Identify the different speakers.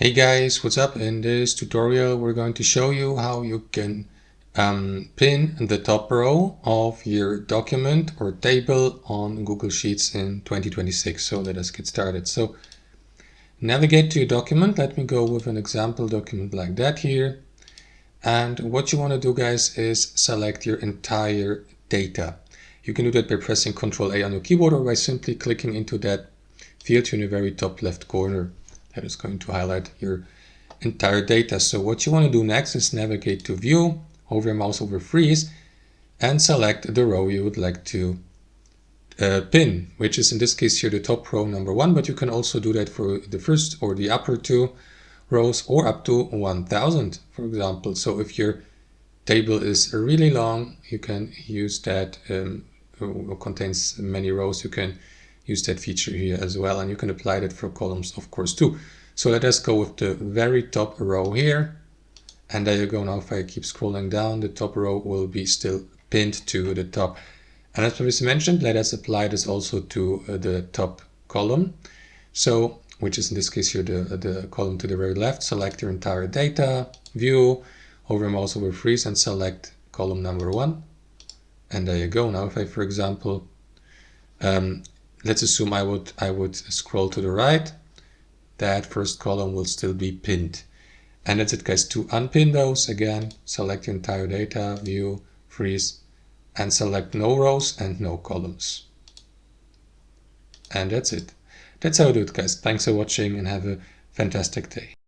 Speaker 1: Hey guys, what's up? In this tutorial we're going to show you how you can pin the top row of your document or table on Google Sheets in 2026. So let us get started. So navigate to your document. Let me go with an example document like that here. And what you want to do, guys, is select your entire data. You can do that by pressing Ctrl A on your keyboard or by simply clicking into that field in the very top left corner. That is going to highlight your entire data. So what you want to do next is navigate to View, hover your mouse over Freeze, and select the row you would like to pin, which is in this case here the top row number 1, but you can also do that for the first or the upper 2 rows or up to 1000, for example. So if your table is really long, you can use that, or contains many rows, you can use that feature here as well, and you can apply that for columns, of course, too. So let us go with the very top row here, and there you go. Now if I keep scrolling down, the top row will be still pinned to the top. And as previously mentioned, let us apply this also to the top column, so which is in this case here the column to the very left. Select your entire data, View, hover your mouse over Freeze, and select column number 1, and there you go. Now if I, for example, let's assume I would scroll to the right, that first column will still be pinned. And that's it, guys. To unpin those, again, select your entire data, View, Freeze, and select no rows and no columns. And that's it. That's how I do it, guys. Thanks for watching and have a fantastic day.